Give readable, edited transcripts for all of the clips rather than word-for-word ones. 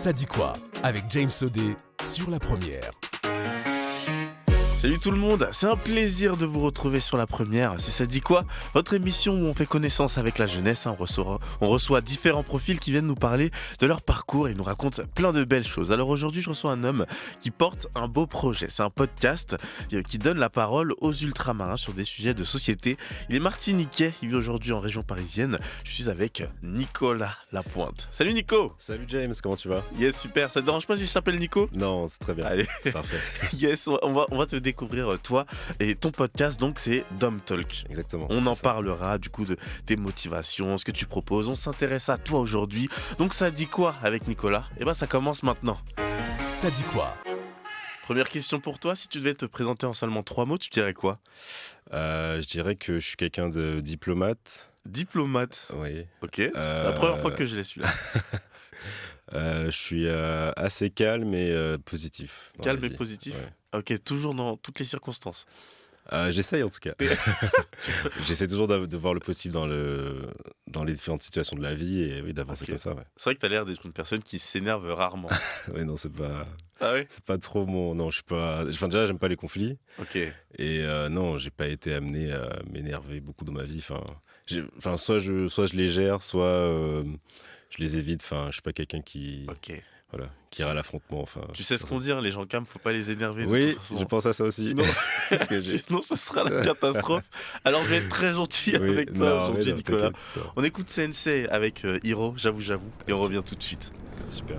Ça dit quoi avec James Sodé sur La Première. Salut tout le monde, c'est un plaisir de vous retrouver sur La Première. C'est Ça dit quoi ? Votre émission où on fait connaissance avec la jeunesse. On reçoit différents profils qui viennent nous parler de leur parcours et nous racontent plein de belles choses. Alors aujourd'hui, je reçois un homme qui porte un beau projet. C'est un podcast qui donne la parole aux ultramarins sur des sujets de société. Il est martiniquais, il vit aujourd'hui en région parisienne. Je suis avec Nicolas Lapointe. Salut Nico. Salut James, comment tu vas ? Yes, super. Ça te dérange pas si je t'appelle Nico ? Non, c'est très bien. Allez. Parfait. Yes, on va te découvrir toi et ton podcast, donc c'est Dom Talk. Exactement. On en parlera du coup de tes motivations, ce que tu proposes. On s'intéresse à toi aujourd'hui. Donc ça dit quoi avec Nicolas ? Eh ben ça commence maintenant. Ça dit quoi ? Première question pour toi, si tu devais te présenter en seulement 3 mots, tu dirais quoi ? Je dirais que je suis quelqu'un de diplomate. Diplomate. Oui. Ok, c'est la première fois que je l'ai celui-là. Je suis assez calme et positif. Calme et positif. Ouais. Ok, toujours dans toutes les circonstances. J'essaye en tout cas. J'essaie toujours de voir le possible dans les différentes situations de la vie et oui, d'avancer comme ça. Ouais. C'est vrai que tu as l'air d'être une personne qui s'énerve rarement. Oui, non, c'est pas. Ah oui ? C'est pas trop mon. Non, je suis pas. Enfin, déjà, j'aime pas les conflits. Ok. Et non, j'ai pas été amené à m'énerver beaucoup dans ma vie. Soit je les gère, soit je les évite. Enfin, je suis pas quelqu'un qui. Ok. Voilà, qui ira à l'affrontement. Tu sais ce qu'on dit, hein, les gens calmes, faut pas les énerver. Oui, de toute façon. je pense à ça aussi. Sinon, ce sera la catastrophe. Alors, je vais être très gentil avec toi aujourd'hui, Nicolas. On écoute CNC avec Hiro, j'avoue, et on revient tout de suite. Super.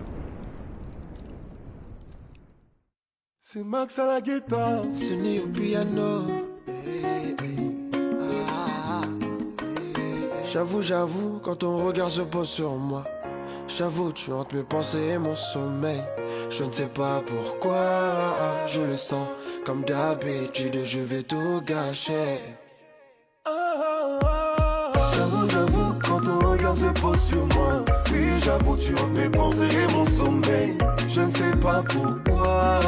C'est Max à la guitare, Sunny au piano. J'avoue, quand ton regard se pose sur moi, j'avoue, tu hantes mes pensées et mon sommeil. Je ne sais pas pourquoi, je le sens. Comme d'habitude, je vais tout gâcher. J'avoue, quand ton regard se pose sur moi, oui, j'avoue, tu hantes mes pensées et mon sommeil. Je ne sais pas pourquoi,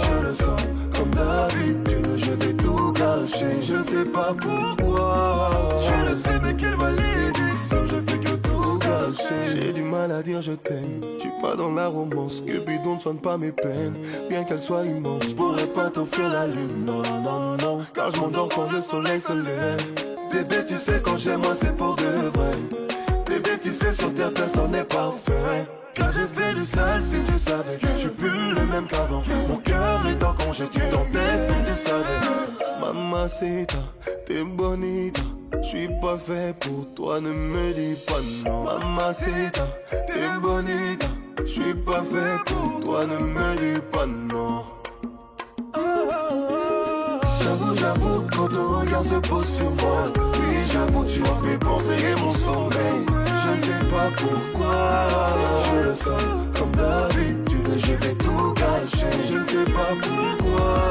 je le sens. Comme d'habitude, je vais tout gâcher. Je ne sais pas pourquoi, je le sais, mais quelle malédiction, je fais que tout gâcher. J'ai du mal à dire je t'aime, je suis pas dans la romance. Cupidon ne soigne pas mes peines, bien qu'elle soit immense. Je pourrais pas t'offrir la lune, non, car je m'endors quand le soleil se lève. Bébé, tu sais quand j'aime moi c'est pour de vrai. Bébé, tu sais sur terre personne n'est parfait. Car j'ai fait du sale si tu savais. Je suis plus le même qu'avant. Mon cœur est en congé, tu dans tes peines, tu savais. Mamacita, t'es bonita. Je suis pas fait pour toi, ne me dis pas non. Mamacita, t'es bonita. Je suis pas fait pour toi, ne me dis pas non. J'avoue, quand ton regard se pose sur moi, oui, j'avoue, tu as mes pensées et mon sommeil. Je ne sais pas pourquoi, je le sens. Comme d'habitude, je vais tout gâcher. Je ne sais pas pourquoi,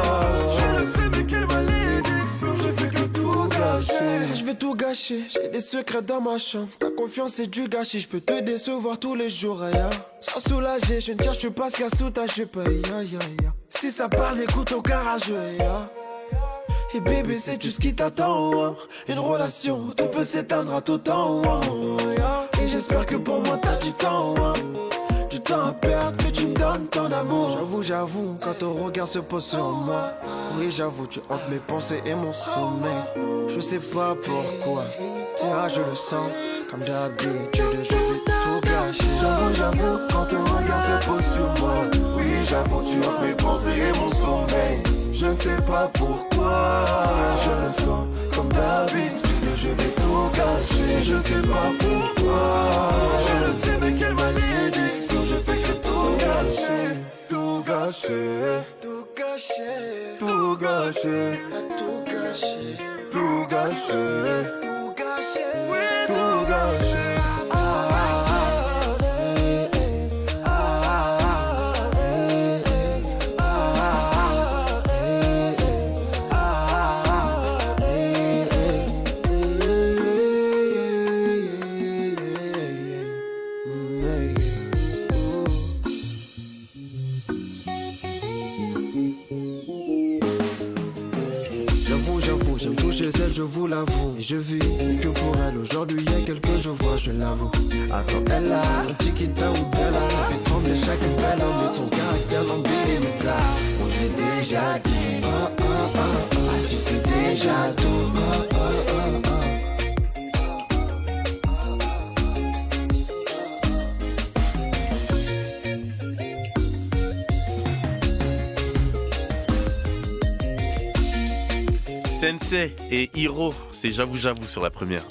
je le sais, mais quelle malédiction, je fais que tout gâcher. Je vais tout gâcher, j'ai des secrets dans ma chambre. Ta confiance c'est du gâchis, je peux te décevoir tous les jours, yeah. Sois soulagé, je ne cherche pas ce qu'il y a sous ta jupe, yeah. Si ça parle, écoute au garageux, yeah. Et bébé, sais-tu ce qui t'attend, hein? Une relation, tout peut s'éteindre à tout temps, hein? Et j'espère que pour moi t'as du temps, hein? Du temps à perdre, que tu me donnes ton amour. J'avoue, quand ton regard se pose sur moi, oui, j'avoue, tu hantes mes pensées et mon sommeil. Je sais pas pourquoi, tiens, je le sens. Comme d'habitude, je vais tout gâcher. J'avoue, quand ton regard se pose sur moi, oui, j'avoue, tu hantes mes pensées et mon sommeil. Je ne sais pas pourquoi, je le sens. Comme d'habitude, je vais tout gâcher. Je ne sais pas pourquoi, je le sais, mais quelle malédiction. Je fais que tout gâcher, tout gâcher, tout gâcher, tout gâcher, tout gâcher, tout gâcher, tout gâcher, oui, tout gâcher. J'aime toucher elle, je vous l'avoue. Et je vis que pour elle. Aujourd'hui, y'a quelques je vois, je l'avoue. Attends, elle a un chiquita ou bella. Elle fait trembler chaque ça, on est déjà dit. Tu sais déjà tout. Sensei et Hiro, c'est J'avoue sur la première.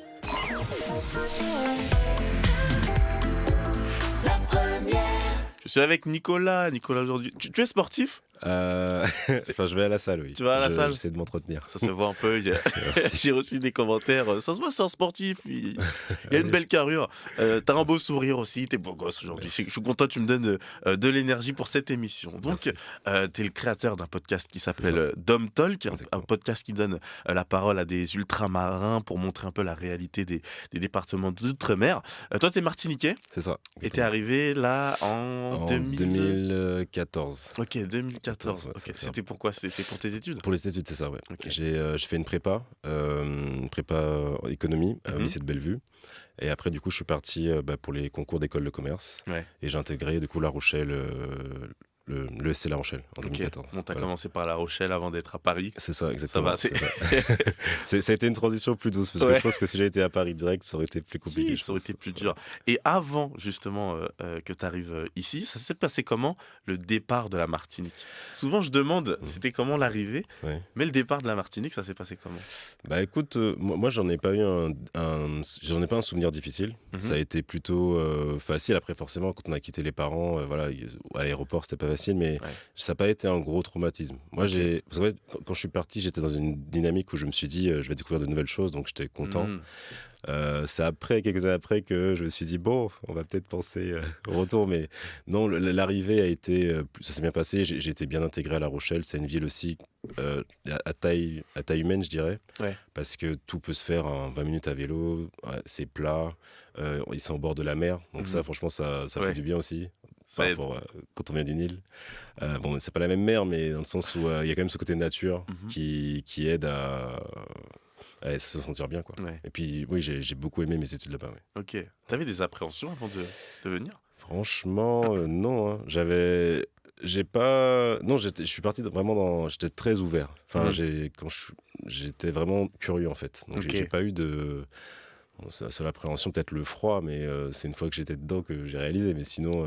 Je suis avec Nicolas aujourd'hui. Tu es sportif ? Enfin, je vais à la salle, oui. Tu vas à la salle ? J'essaie de m'entretenir. Ça se voit un peu. J'ai reçu des commentaires. Ça se voit, c'est un sportif. Il a une belle carrure. T'as un beau sourire aussi. T'es beau gosse aujourd'hui. Je suis content que tu me donnes de l'énergie pour cette émission. Donc, t'es le créateur d'un podcast qui s'appelle Dom Talk, un podcast qui donne la parole à des ultramarins pour montrer un peu la réalité des départements d'outre-mer. Toi, t'es martiniquais. C'est ça. Et t'es arrivé là en 2014. Ok, 2014. Ouais, okay. C'était pourquoi ? C'était pour tes études ? Pour les études, c'est ça, ouais. Okay. J'ai fait une prépa économie au lycée de Bellevue. Et après, du coup, je suis parti pour les concours d'école de commerce. Ouais. Et j'ai intégré, du coup, La Rochelle, le SC La Rochelle en 2014. Bon, t'as commencé par La Rochelle avant d'être à Paris. C'est ça, exactement. Ça va, ça a été une transition plus douce, parce que je pense que si j'avais été à Paris direct, ça aurait été plus compliqué. Ça aurait été plus dur. Et avant, justement, que tu arrives ici, ça s'est passé comment, le départ de la Martinique ? Souvent, je demande, c'était comment l'arrivée, mais le départ de la Martinique, ça s'est passé comment ? Bah écoute, moi, j'en ai pas eu un souvenir difficile. Ça a été plutôt facile. Après, forcément, quand on a quitté les parents, à l'aéroport, c'était pas facile, mais ça n'a pas été un gros traumatisme. Moi, parce que, quand je suis parti, j'étais dans une dynamique où je me suis dit, je vais découvrir de nouvelles choses, donc j'étais content. C'est quelques années après, que je me suis dit, bon, on va peut-être penser au retour, mais non, l'arrivée a été, ça s'est bien passé, j'ai été bien intégré à La Rochelle, c'est une ville aussi à taille humaine, je dirais, parce que tout peut se faire en 20 minutes à vélo, c'est plat, ils sont au bord de la mer, donc ça, franchement, ça fait du bien aussi. Quand on vient du Nil. Bon, c'est pas la même mer, mais dans le sens où il y a quand même ce côté nature qui aide à se sentir bien, quoi. Et puis, oui, j'ai beaucoup aimé mes études là-bas. Ok. T'avais des appréhensions avant de venir ? Franchement, non. Hein. Je suis parti vraiment j'étais très ouvert. Enfin, j'étais vraiment curieux, en fait. Donc, j'ai pas eu de... C'est la seule appréhension, peut-être le froid, mais c'est une fois que j'étais dedans que j'ai réalisé. Mais sinon,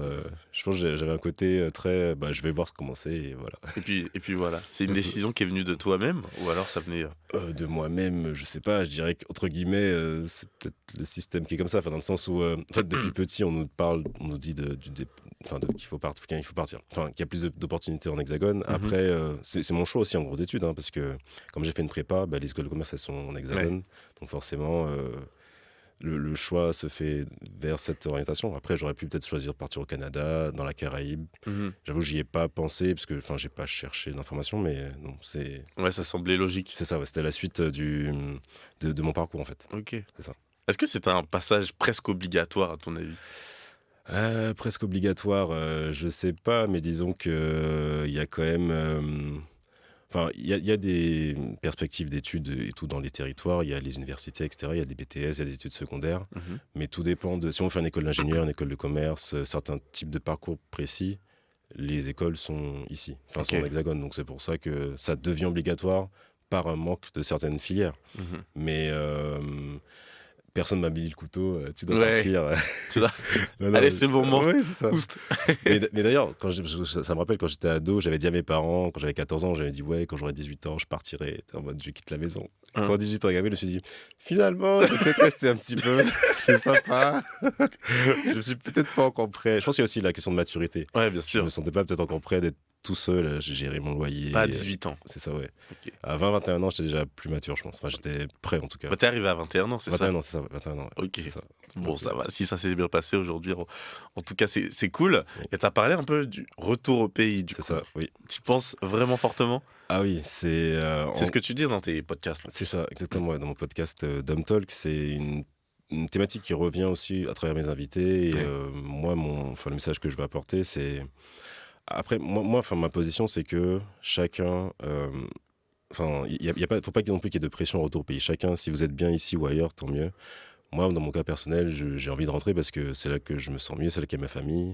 je pense que j'avais un côté très... je vais voir comment c'est, et voilà. Et puis voilà. C'est une décision qui est venue de toi-même, ou alors ça venait... De moi-même, je sais pas. Je dirais qu'entre guillemets, c'est peut-être le système qui est comme ça. Enfin, dans le sens où, en fait, depuis petit, on nous dit qu'il faut partir. Enfin, qu'il y a plus d'opportunités en hexagone. Après, c'est mon choix aussi, en gros, d'études, hein, parce que comme j'ai fait une prépa, les écoles de commerce, elles sont en hexagone. Donc forcément... Le choix se fait vers cette orientation. Après, j'aurais pu peut-être choisir de partir au Canada, dans la Caraïbe. J'avoue, j'y ai pas pensé, parce que j'ai pas cherché d'informations, mais non, c'est... Ouais, ça semblait logique. C'est ça, c'était la suite de mon parcours, en fait. Ok. C'est ça. Est-ce que c'est un passage presque obligatoire, à ton avis ? Presque obligatoire, je sais pas, mais disons qu'il y a quand même... il y a des perspectives d'études et tout dans les territoires, il y a les universités, etc. Il y a des BTS, il y a des études secondaires. Mais tout dépend de... Si on fait une école d'ingénieur, une école de commerce, certains types de parcours précis, les écoles sont ici, sont en hexagone. Donc c'est pour ça que ça devient obligatoire par un manque de certaines filières. Mais... personne m'a mis le couteau, tu dois partir. Allez, c'est le moment. Oui, c'est ça. mais d'ailleurs, ça me rappelle quand j'étais ado, j'avais dit à mes parents, quand j'avais 14 ans, j'avais dit quand j'aurai 18 ans, je partirai. En mode, je quitte la maison. Quand à 18 ans, je me suis dit, finalement, je vais peut-être rester un petit peu. C'est sympa. Je me suis peut-être pas encore prêt. Je pense qu'il y a aussi la question de maturité. Ouais, bien sûr. Je me sentais pas peut-être encore prêt d'être tout seul, j'ai géré mon loyer. Pas à 18 ans. C'est ça, ouais. À 20-21 ans, j'étais déjà plus mature, je pense. Enfin, j'étais prêt, en tout cas. T'es arrivé à 21 ans, c'est 21 ans, c'est ça, 21 ans. Ouais. Ok. Ça. Bon, ça va. Si ça s'est bien passé aujourd'hui, en tout cas, c'est cool. Et t'as parlé un peu du retour au pays, du coup. C'est ça, oui. Tu penses vraiment fortement ? Ah oui, c'est... c'est ce que tu dis dans tes podcasts. Là. C'est ça, exactement. Ouais. Dans mon podcast Dom Talk, c'est une thématique qui revient aussi à travers mes invités. Et moi, le message que je veux apporter, c'est... Après, moi, ma position, c'est que chacun... faut pas non plus qu'il y ait de pression au retour au pays. Chacun, si vous êtes bien ici ou ailleurs, tant mieux. Moi, dans mon cas personnel, j'ai envie de rentrer parce que c'est là que je me sens mieux, c'est là qu'il y a ma famille.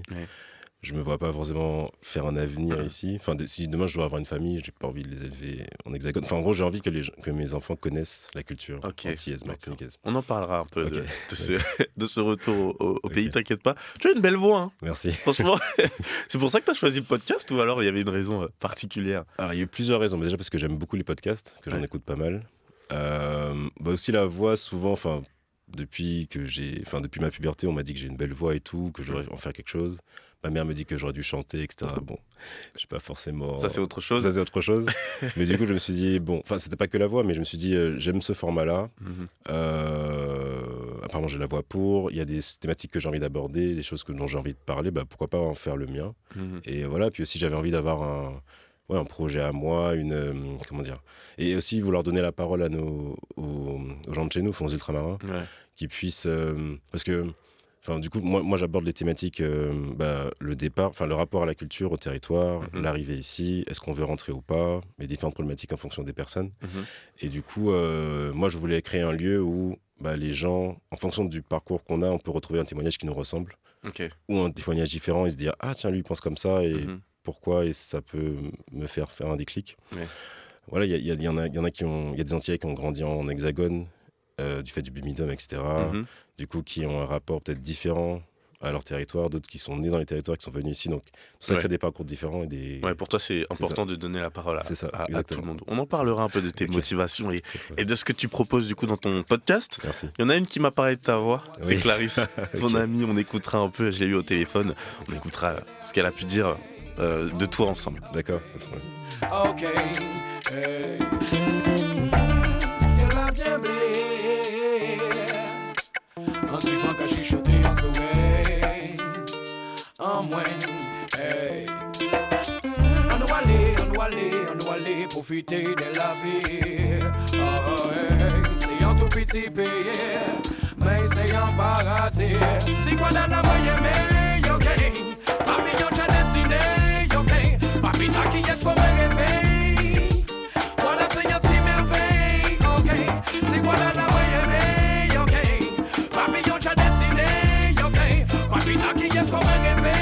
je me vois pas forcément faire un avenir ici. Enfin, si demain je dois avoir une famille, j'ai pas envie de les élever en hexagone. Enfin, en gros, j'ai envie que mes enfants connaissent la culture antillaise, martiniquaise. On en parlera un peu de ce retour au pays, t'inquiète pas. Tu as une belle voix, hein. Merci. Franchement, c'est pour ça que tu as choisi le podcast ou alors il y avait une raison particulière? Alors, il y a eu plusieurs raisons. Mais déjà parce que j'aime beaucoup les podcasts, que j'en écoute pas mal. Aussi la voix, souvent, depuis ma puberté, on m'a dit que j'ai une belle voix et tout, que j'aurais en faire quelque chose. Ma mère me dit que j'aurais dû chanter, etc. Bon, je sais pas forcément. Ça, c'est autre chose. Mais du coup, je me suis dit, c'était pas que la voix, mais je me suis dit, j'aime ce format-là. Apparemment, j'ai la voix pour. Il y a des thématiques que j'ai envie d'aborder, des choses dont j'ai envie de parler. Pourquoi pas en faire le mien. Et voilà. Puis aussi, j'avais envie d'avoir un projet à moi, et aussi vouloir donner la parole aux gens de chez nous, aux ultramarins, qui puissent, parce que, du coup, moi j'aborde les thématiques, le départ, le rapport à la culture, au territoire, l'arrivée ici, est-ce qu'on veut rentrer ou pas, les différentes problématiques en fonction des personnes. Et du coup, moi je voulais créer un lieu où les gens, en fonction du parcours qu'on a, on peut retrouver un témoignage qui nous ressemble, ou un témoignage différent et se dire, ah tiens, lui il pense comme ça, et pourquoi, et ça peut me faire un déclic. Voilà, il y en a des Antillais qui ont grandi en hexagone, du fait du Bumidum, etc. Du coup, qui ont un rapport peut-être différent à leur territoire, d'autres qui sont nés dans les territoires, qui sont venus ici. Donc, tout ça crée des parcours différents. Pour toi, c'est important de donner la parole à tout le monde. On en parlera un peu de tes motivations et de ce que tu proposes du coup dans ton podcast. Merci. Il y en a une qui m'a parlé de ta voix, c'est Clarisse, ton amie. On écoutera un peu, je l'ai eu au téléphone, on écoutera ce qu'elle a pu dire de toi ensemble. D'accord. Ok, c'est la bien blé. Un suivant qu'a chichoté en souhait. En moins, hey. On doit aller profiter de la vie. Oh, hey. C'est un tout petit pays, mais c'est un paradis. C'est quoi dans la moyenne, ok? Papillon, j'ai dessiné, ok? Papita qui est pour me rêver. Voilà, c'est un petit merveille, ok? C'est quoi dans la moyenne, ok? Papillon, j'ai dessiné, ok? Papita qui est pour me rêver.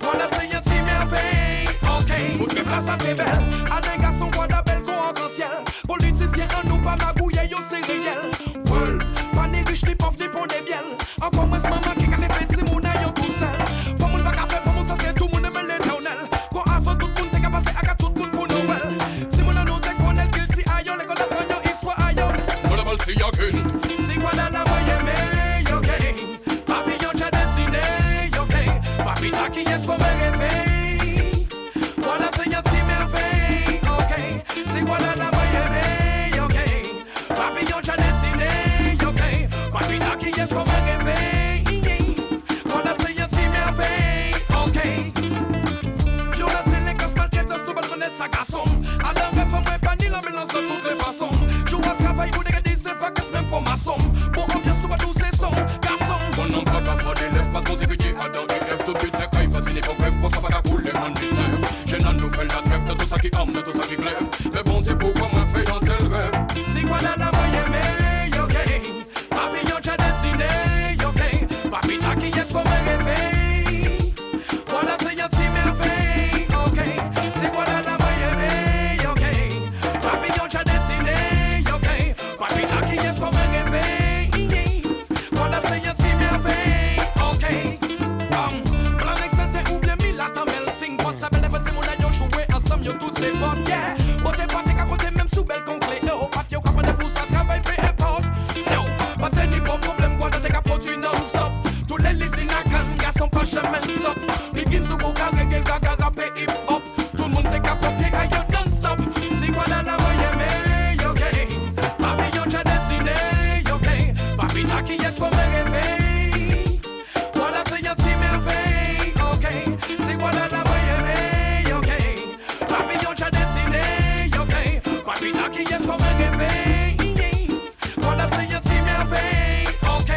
Voilà, c'est un petit merveille, ok? Toutes mes places à tes belles, à des garçons, quoi d'abel qu'on en ciel. Politiciens, en nous pas magouiller, yo, c'est réel. Well, pas ni riches, ni pauvres, ni pour des biens. Encore moins, ce maman qui a les petits mouna, yo, tout seul. Pas mon bac à faire, pas mon tasse, tout mon aime l'éternel. Quand avant tout le monde, t'es qu'à passer à tout le monde pour Noël. Si mon anneau, t'es qu'on est qu'il si aïe, l'école de ton histoire aïe. On a mal si y'a qu'une. Si quoi dans la moyenne, yo, ok. Papillon, j'ai dessiné, yo, ok. Papita qui est pour me rêver. Voilà, c'est un petit merveille, ok. Si quoi dans la moyenne, yo, ok. Papillon, j'ai dessiné, yo, ok. Papita qui est pour me rêver. Voilà, c'est un petit merveille, ok. Viola, c'est les casses maltraitances, nous allons connaître sa garçon. À la rêve, moi, pas ni la mélange de toutes les façons. Joue à travail, vous dégadez, c'est pas qu'est-ce même pour maçon. Bon ambiance, tout va tous les sons, garçon. Bon nom, pas qu'à faire des lèvres, parce qu'on s'est payé à dans les lèvres. Tout de suite, les cailles, pas signé pour bref, pour ça va qu'à couler, man, du snef. J'ai la nouvelle, la trêve, de tout ça qui arme, de tout ça qui glaive. Le bon Dieu, pourquoi moi, fait un tel rêve? C'est quoi dans la moyenne, ok? Papillon, j'ai dessiné, ok? Papita qui est pour me rêver. Voilà, c'est un petit merveille, ok? C'est quoi dans la moyenne, ok? Papillon, j'ai dessiné, ok? Papita qui est pour me rêver. Voilà, c'est un petit merveille, ok? Plan excessé ou bien mille à ta melting pot. Ça belle petit monde à yo jouer ensemble, yo toutes les potes, yeah. Côté parti qu'à côté même sous belle conclé. Yo, pas yo capable de pousser à travail, peu importe. Yo, pas de pas problème, quoi de tes capotes non-stop. Tous les lisines à ganga sont pas jamais stop. Les guides sous vos gars, reggae, gaga, rap et hip-hop. Tout le monde t'es capoté, aïe, non-stop. C'est quoi dans la moyenne, ok? Papillon, j'ai dessiné, ok? Papita qui est pour me rêver. Voilà, c'est un petit merveille, ok? C'est quoi dans la moyenne, ok? Papillon, j'ai dessiné, ok? Papita qui est pour me rêver. Voilà, c'est un petit merveille, ok?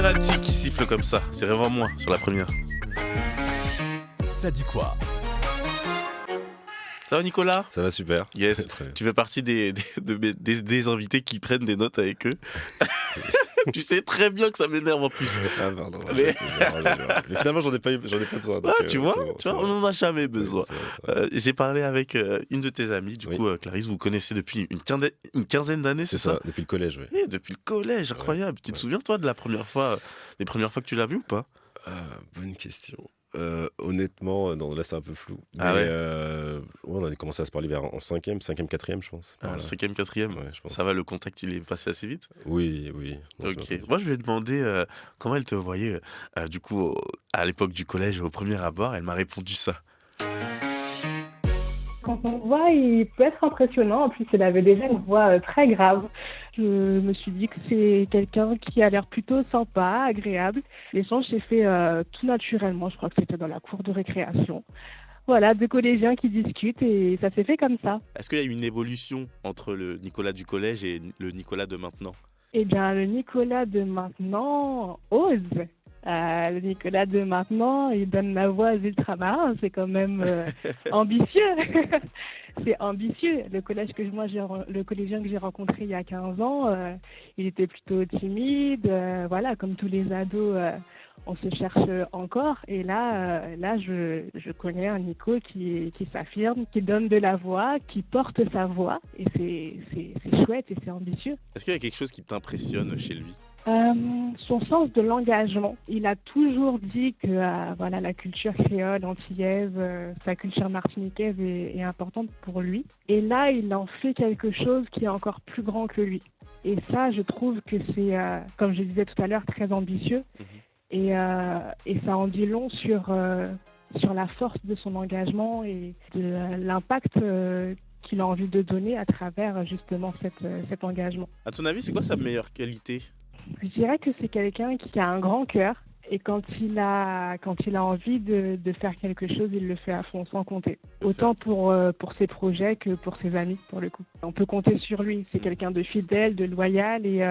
Verratti qui siffle comme ça. C'est vraiment moi sur la première. Ça dit quoi? Ça va Nicolas? Ça va super. Yes. Tu fais partie des invités qui prennent des notes avec eux. Tu sais très bien que ça m'énerve en plus. Ah pardon. Mais finalement j'en ai pas besoin. Donc, tu vois, on n'en a jamais besoin. J'ai parlé avec une de tes amies, du coup Clarisse, vous connaissez depuis une quinzaine d'années, c'est ça? Depuis le collège, oui. Oui, depuis le collège, incroyable. Tu te souviens toi de des premières fois que tu l'as vue ou pas? Bonne question. Honnêtement, non, là c'est un peu flou. Ah mais on a commencé à se parler vers en 5e, 4e, je pense. Voilà. 5e, 4e, ouais, je pense. Ça va, le contact il est passé assez vite? Oui. Ok. Moi je lui ai demandé comment elle te voyait du coup à l'époque du collège, au premier abord. Elle m'a répondu ça. Quand on le voit, il peut être impressionnant. En plus, il avait déjà une voix très grave. Je me suis dit que c'est quelqu'un qui a l'air plutôt sympa, agréable. L'échange s'est fait tout naturellement. Je crois que c'était dans la cour de récréation. Voilà, deux collégiens qui discutent et ça s'est fait comme ça. Est-ce qu'il y a eu une évolution entre le Nicolas du collège et le Nicolas de maintenant? Eh bien, le Nicolas de maintenant ose. Le Nicolas de maintenant, il donne la voix aux ultramarins, c'est quand même ambitieux. C'est ambitieux. Le collégien que j'ai rencontré il y a 15 ans, il était plutôt timide. Voilà, comme tous les ados, on se cherche encore. Et là, je connais un Nico qui s'affirme, qui donne de la voix, qui porte sa voix. Et c'est chouette et c'est ambitieux. Est-ce qu'il y a quelque chose qui t'impressionne chez lui? Son sens de l'engagement. Il a toujours dit que la culture créole, antillaise, sa culture martiniquaise est importante pour lui. Et là, il en fait quelque chose qui est encore plus grand que lui. Et ça, je trouve que c'est, comme je disais tout à l'heure, très ambitieux. Et ça en dit long sur la force de son engagement et de l'impact qu'il a envie de donner à travers justement cet engagement. À ton avis, c'est quoi sa meilleure qualité? Je dirais que c'est quelqu'un qui a un grand cœur et quand il a envie de faire quelque chose, il le fait à fond, sans compter. Autant pour ses projets que pour ses amis, pour le coup. On peut compter sur lui. C'est quelqu'un de fidèle, de loyal et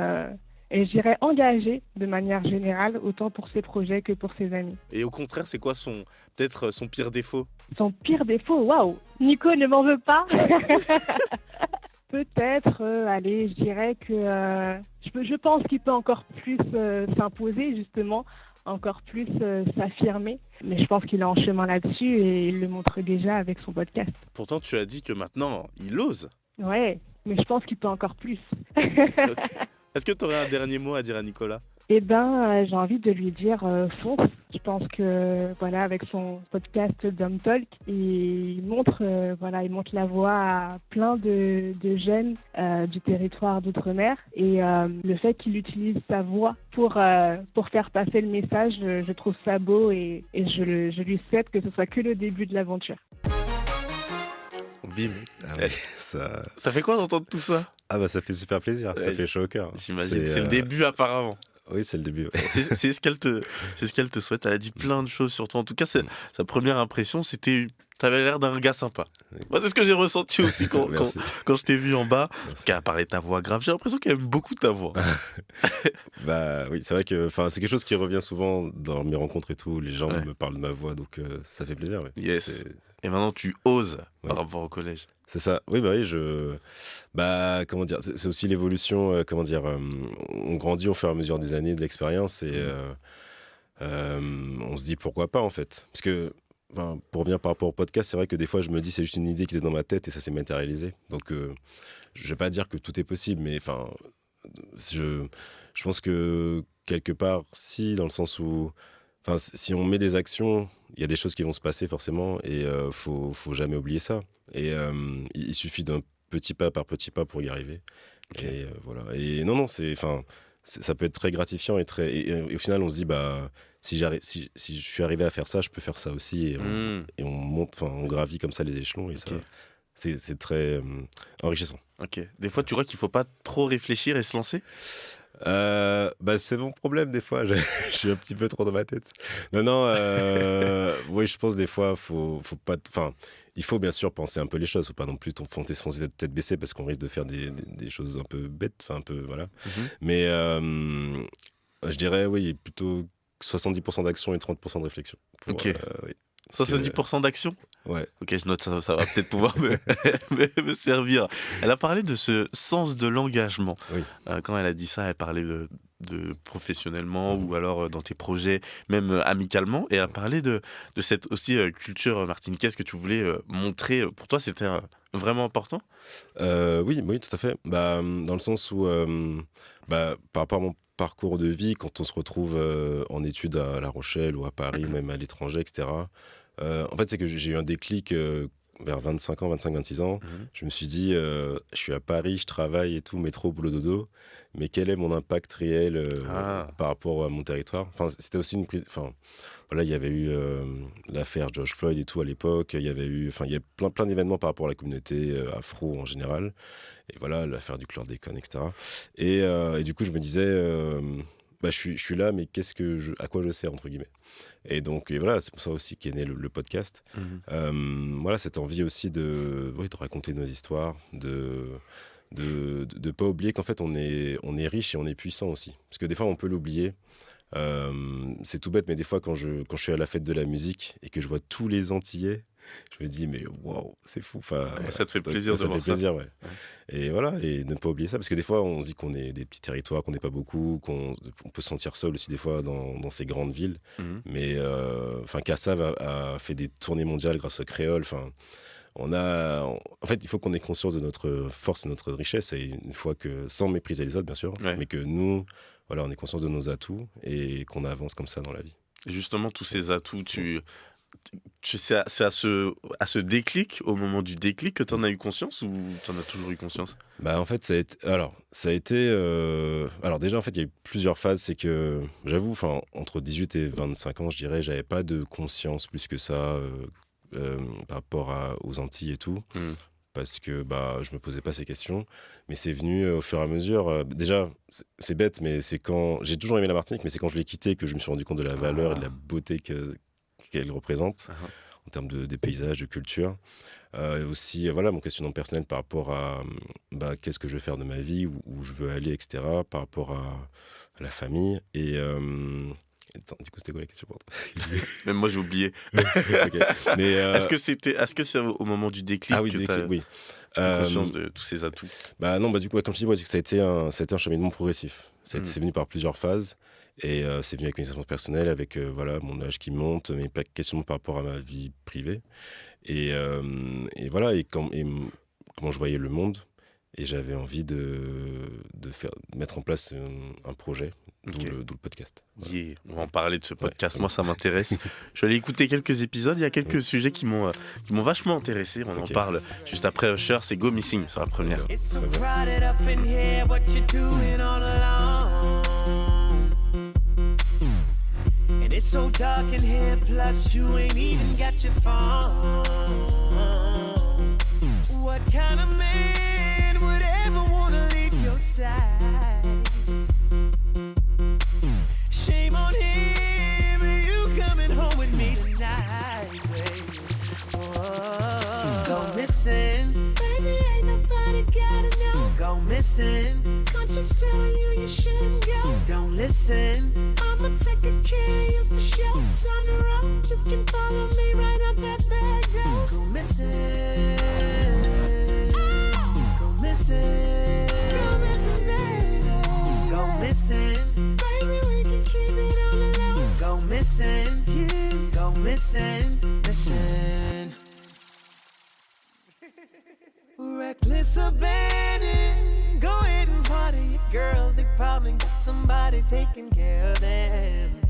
je dirais engagé de manière générale, autant pour ses projets que pour ses amis. Et au contraire, c'est quoi peut-être son pire défaut? Son pire défaut? Waouh! Nico ne m'en veut pas. Peut-être, je dirais que je pense qu'il peut encore plus s'imposer, justement, encore plus s'affirmer. Mais je pense qu'il est en chemin là-dessus et il le montre déjà avec son podcast. Pourtant, tu as dit que maintenant, il ose. Ouais, mais je pense qu'il peut encore plus. Okay. Est-ce que tu aurais un dernier mot à dire à Nicolas? Eh ben, j'ai envie de lui dire fonce. Je pense que avec son podcast Dom Talk, il montre la voie à plein de jeunes du territoire d'outre-mer et le fait qu'il utilise sa voix pour faire passer le message, je trouve ça beau et je lui souhaite que ce soit que le début de l'aventure. Bim. Ça fait quoi d'entendre tout ça? Ah bah ça fait super plaisir, ça fait chaud au cœur. J'imagine, c'est le début apparemment. Oui, c'est le début. Ouais. C'est ce qu'elle te souhaite. Elle a dit plein de choses sur toi. En tout cas, sa première impression, c'était... T'avais l'air d'un gars sympa. Moi, c'est ce que j'ai ressenti aussi quand je t'ai vu en bas. Qu'elle a parlé de ta voix grave. J'ai l'impression qu'elle aime beaucoup ta voix. Bah oui, c'est vrai que c'est quelque chose qui revient souvent dans mes rencontres et tout. Les gens me parlent de ma voix, donc ça fait plaisir. Ouais. Yes. Et maintenant, tu oses par rapport au collège. C'est ça. Oui, bah oui, comment dire, c'est aussi l'évolution, on grandit au fur et à mesure des années, de l'expérience et on se dit pourquoi pas en fait. Parce que, pour revenir par rapport au podcast, c'est vrai que des fois je me dis c'est juste une idée qui était dans ma tête et ça s'est matérialisé. Donc je vais pas dire que tout est possible, mais je pense que quelque part, si, dans le sens où si on met des actions, il y a des choses qui vont se passer forcément et faut jamais oublier ça. Et il suffit d'un petit pas par petit pas pour y arriver. Okay. Et voilà. Et non, ça peut être très gratifiant et au final on se dit si je suis arrivé à faire ça, je peux faire ça aussi et on monte, on gravit comme ça les échelons et ça c'est très enrichissant. Ok. Des fois tu crois qu'il faut pas trop réfléchir et se lancer? C'est mon problème des fois, je suis un petit peu trop dans ma tête. Non, oui, je pense des fois faut pas, il faut bien sûr penser un peu les choses, faut pas non plus foncer tête baissée parce qu'on risque de faire des choses un peu bêtes, un peu voilà. Mais Je dirais, oui, plutôt 70% d'action et 30% de réflexion. Ok. Oui. 70% d'action ? Ouais. Ok, je note ça, ça va peut-être pouvoir me servir. Elle a parlé de ce sens de l'engagement. Oui. Quand elle a dit ça, elle parlait de professionnellement ou alors dans tes projets, même amicalement. Et elle a parlé de cette aussi culture martiniquaise que tu voulais montrer. Pour toi, c'était vraiment important ? Oui, tout à fait. Dans le sens où, par rapport à mon parcours de vie, quand on se retrouve en études à La Rochelle ou à Paris, même à l'étranger, etc., en fait, c'est que j'ai eu un déclic vers 25-26 ans. Je me suis dit, je suis à Paris, je travaille et tout, métro, boulot, dodo, mais quel est mon impact réel par rapport à mon territoire ? Enfin, c'était aussi une prise... Enfin, voilà, il y avait eu l'affaire George Floyd et tout à l'époque. Il y a plein d'événements par rapport à la communauté afro en général. Et voilà, l'affaire du chlordécone, etc. Et du coup, je me disais, je suis là, mais à quoi je sers, entre guillemets. Et donc, voilà, c'est pour ça aussi qu'est né le podcast. Voilà, cette envie aussi de raconter nos histoires, de pas oublier qu'en fait, on est riche et on est puissant aussi. Parce que des fois, on peut l'oublier. C'est tout bête, mais des fois quand je suis à la fête de la musique et que je vois tous les Antillais, je me dis mais waouh, c'est fou. Ça te fait plaisir de voir ça. Ça fait plaisir, ouais. Et voilà, et ne pas oublier ça, parce que des fois on se dit qu'on est des petits territoires, qu'on n'est pas beaucoup, qu'on peut se sentir seul aussi des fois dans ces grandes villes. Mais Kassav a fait des tournées mondiales grâce au créole. En fait, il faut qu'on ait conscience de notre force et notre richesse, et une fois que, sans mépriser les autres bien sûr, mais que nous, voilà, on ait conscience de nos atouts et qu'on avance comme ça dans la vie. Justement, tous ces atouts, c'est à ce déclic, au moment du déclic, que tu en as eu conscience, ou tu en as toujours eu conscience ? En fait, ça a été alors déjà, en fait, il y a eu plusieurs phases. C'est que, j'avoue, entre 18 et 25 ans, je dirais, j'avais pas de conscience plus que ça par rapport aux Antilles et tout. Parce que je me posais pas ces questions, mais c'est venu au fur et à mesure. Déjà, c'est bête, mais c'est quand j'ai toujours aimé la Martinique, mais c'est quand je l'ai quittée que je me suis rendu compte de la valeur et de la beauté qu'elle représente en termes de paysages, de culture. Et aussi, voilà, mon questionnement personnel par rapport à qu'est-ce que je veux faire de ma vie, où je veux aller, etc. Par rapport à la famille et attends, du coup, c'était quoi la question? Même moi, j'ai oublié. Okay. Mais est-ce que c'est au moment du déclic que tu as conscience de tous ces atouts? Non, du coup, comme je dis, ça a été un cheminement progressif. C'est venu par plusieurs phases. Et c'est venu avec mes expériences personnelles, avec mon âge qui monte, mes questionnements par rapport à ma vie privée. Et voilà, et comment je voyais le monde. Et j'avais envie de mettre en place un projet, d'où le podcast. Voilà. Yeah. On va en parler de ce podcast, moi ça m'intéresse. Je vais aller écouter quelques épisodes, il y a quelques sujets qui m'ont vachement intéressé. On en parle juste après Usher, c'est Go Missing sur la première. It's so dark in here, plus you ain't even got your phone. What kind of man would ever wanna leave your side? Shame on him, you coming home with me tonight, baby. Go missing, baby, ain't nobody gotta know. Go missing, conscience telling you shouldn't go. Don't listen, I'ma take care of you for sure. Time to roll, you can follow me right out that back door. Go missing, go missing, go missing, baby. Go missing, baby, we can keep it on the low. Go missing, you go missing, missing. Reckless abandon, go ahead and party your girls. They probably got somebody taking care of them.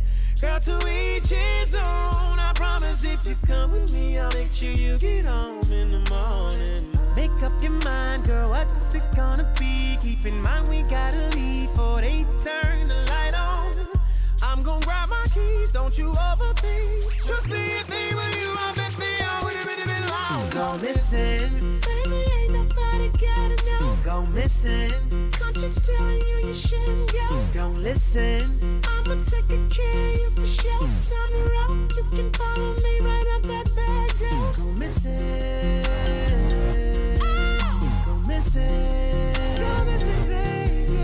Girl, to each his own. I promise if you come with me, I'll make sure you get home in the morning. Make up your mind, girl, what's it gonna be? Keep in mind we gotta leave before they turn the light on. I'm gonna grab my keys, don't you overthink. Trust me, if they were you, I bet they all would've been long. Go missing, baby, ain't nobody gotta know. Go missing, conscience telling you shouldn't go. Don't listen, I'ma take care of you for sure. Time to roll, you can follow me right out that back door. Go missing, go missing, go missing, baby.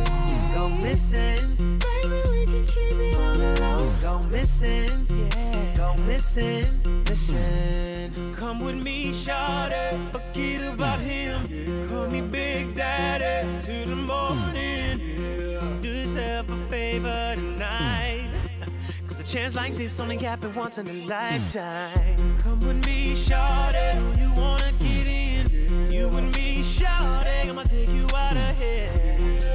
Go missing, baby, we can keep listen, yeah. Don't listen, listen. Come with me, shawty. Forget about him. Call me Big Daddy till the morning. Do yourself a favor tonight. Cause a chance like this only happen once in a lifetime. Come with me, shawty. You wanna get in? You and me, shawty. I'ma take you out of here.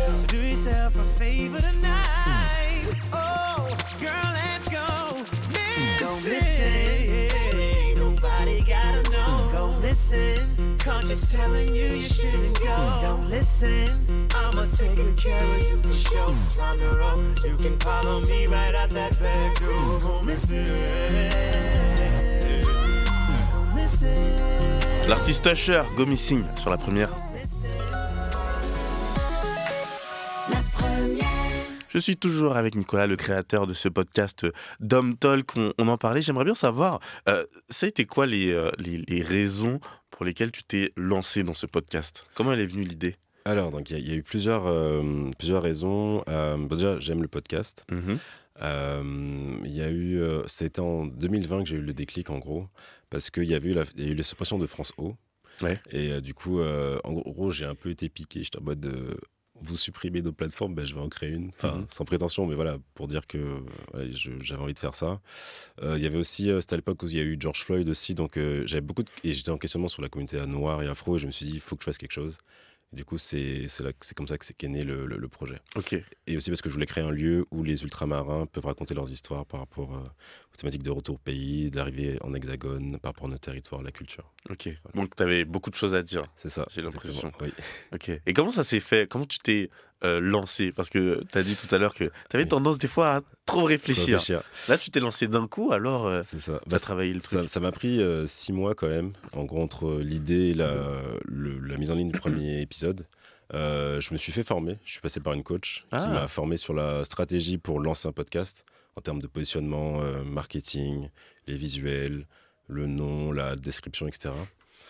So do yourself a favor tonight. Oh, girl, let's go. Listen. Don't listen. Nobody gotta know. Don't listen. Conscience telling you shouldn't go. Don't listen. I'ma take good care of you for sure. Time to roll. You can follow me right out that back door. Don't listen. Don't listen. L'artiste Usher, Go Missing, sur la première. Je suis toujours avec Nicolas, le créateur de ce podcast Dom Talk. On en parlait. J'aimerais bien savoir, ça a été quoi les raisons pour lesquelles tu t'es lancé dans ce podcast? Comment elle est venue l'idée? Alors, donc il y a eu plusieurs raisons. Déjà, j'aime le podcast. Il y a eu, c'était en 2020 que j'ai eu le déclic en gros, parce qu'il y a eu les suppressions de France O. Ouais. Et du coup, en gros, j'ai un peu été piqué. J'étais en mode de vous supprimez nos plateformes, je vais en créer une. Enfin, sans prétention, mais voilà, pour dire que j'avais envie de faire ça. Il y avait aussi, c'était à l'époque où il y a eu George Floyd aussi, donc j'avais et j'étais en questionnement sur la communauté noire et afro, et je me suis dit, il faut que je fasse quelque chose. Et du coup, c'est comme ça qu'est né le projet. Ok. Et aussi parce que je voulais créer un lieu où les ultramarins peuvent raconter leurs histoires par rapport aux thématiques de retour au pays, d'arrivée en hexagone, par rapport à notre territoire, la culture. Ok. Voilà. Donc, tu avais beaucoup de choses à dire. C'est ça. J'ai l'impression. Oui. Ok. Et comment ça s'est fait? Comment tu t'es lancé? Parce que tu as dit tout à l'heure que tu avais tendance des fois à trop réfléchir. Là, tu t'es lancé d'un coup, alors c'est ça. Tu as travaillé le truc. Ça m'a pris 6 mois quand même, en gros, entre l'idée et la mise en ligne du premier épisode. Je me suis fait former, je suis passé par une coach qui m'a formé sur la stratégie pour lancer un podcast en termes de positionnement, marketing, les visuels, le nom, la description, etc.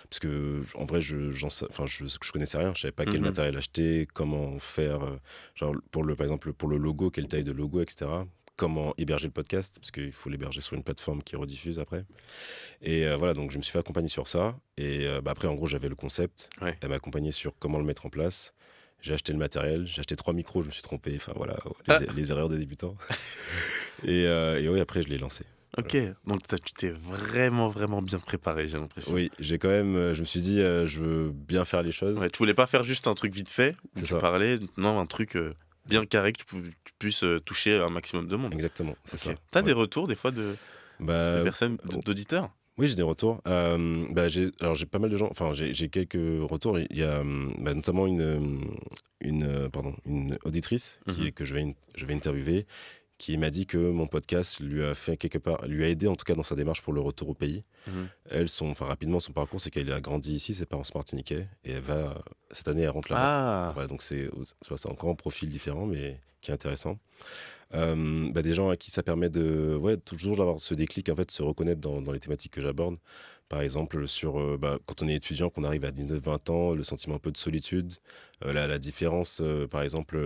Parce que en vrai, je connaissais rien, je savais pas quel matériel acheter, comment faire, genre par exemple pour le logo, quelle taille de logo, etc. Comment héberger le podcast, parce qu'il faut l'héberger sur une plateforme qui rediffuse après. Et voilà, donc je me suis fait accompagner sur ça. Et après, en gros, j'avais le concept. Ouais. Elle m'a accompagné sur comment le mettre en place. J'ai acheté le matériel, j'ai acheté 3 micros, je me suis trompé. Enfin voilà, les erreurs des débutants. et oui, après, je l'ai lancé. Ok, donc tu t'es vraiment bien préparé, j'ai l'impression. Oui, j'ai quand même, je me suis dit, je veux bien faire les choses. Ouais, tu voulais pas faire juste un truc vite fait, où tu parlais, non, un truc bien carré, que tu puisses toucher un maximum de monde. Exactement, c'est ça. T'as des retours des fois de personnes, d'auditeurs? Oui, j'ai des retours. J'ai pas mal de gens, enfin j'ai quelques retours. Il y a notamment une auditrice que je vais interviewer, qui m'a dit que mon podcast lui a aidé en tout cas dans sa démarche pour le retour au pays. Elle, rapidement, son parcours, c'est qu'elle a grandi ici, ses parents sont martiniquais, et cette année, elle rentre là-bas. Voilà, donc c'est encore un profil différent, mais qui est intéressant. Des gens à qui ça permet toujours d'avoir ce déclic, en fait, se reconnaître dans les thématiques que j'aborde. Par exemple, sur quand on est étudiant, qu'on arrive à 19-20 ans, le sentiment un peu de solitude, la différence, par exemple,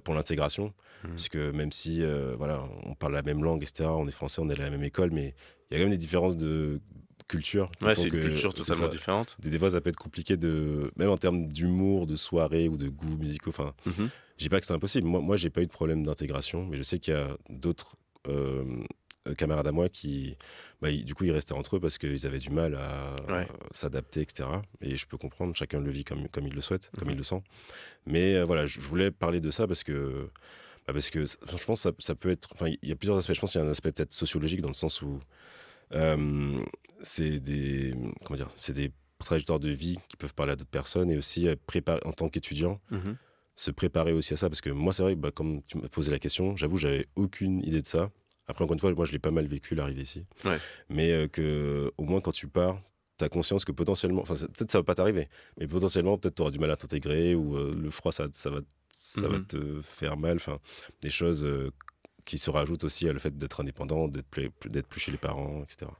pour l'intégration. Parce que même si on parle la même langue, etc., on est français, on est à la même école, mais il y a quand même des différences de culture. Ouais, c'est une culture totalement différente. Des fois, ça peut être compliqué, même en termes d'humour, de soirée ou de goûts musicaux. Enfin, je dis pas que c'est impossible. Moi, j'ai pas eu de problème d'intégration, mais je sais qu'il y a d'autres camarades à moi qui, du coup, ils restaient entre eux parce qu'ils avaient du mal à s'adapter, etc. Et je peux comprendre, chacun le vit comme il le souhaite, comme il le sent. Mais voilà, je voulais parler de ça parce que franchement, ça peut être... Enfin, il y a plusieurs aspects. Je pense qu'il y a un aspect peut-être sociologique dans le sens où c'est des trajectoires de vie qui peuvent parler à d'autres personnes, et aussi préparer en tant qu'étudiant, se préparer aussi à ça. Parce que moi, c'est vrai, comme tu m'as posé la question, j'avoue, j'avais aucune idée de ça. Après, encore une fois, moi, je l'ai pas mal vécu, l'arrivée ici. Ouais. Mais au moins, quand tu pars, tu as conscience que potentiellement, peut-être ça va pas t'arriver, mais potentiellement, peut-être tu auras du mal à t'intégrer, ou le froid, ça va te faire mal. Des choses qui se rajoute aussi à le fait d'être indépendant, d'être plus chez les parents, etc.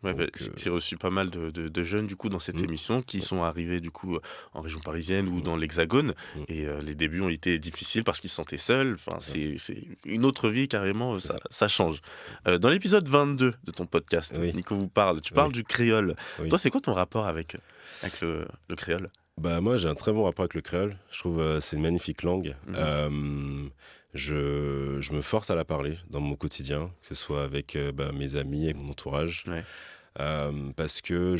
Ouais, donc, j'ai reçu pas mal de jeunes du coup dans cette émission qui sont arrivés du coup en région parisienne ou dans l'Hexagone et les débuts ont été difficiles parce qu'ils se sentaient seuls. Enfin, c'est une autre vie carrément, ça change. Dans l'épisode 22 de ton podcast, Nico vous parle. Tu parles du créole. Toi, c'est quoi ton rapport avec le créole? Bah moi, j'ai un très bon rapport avec le créole. Je trouve c'est une magnifique langue. Je me force à la parler dans mon quotidien, que ce soit avec mes amis et mon entourage, parce que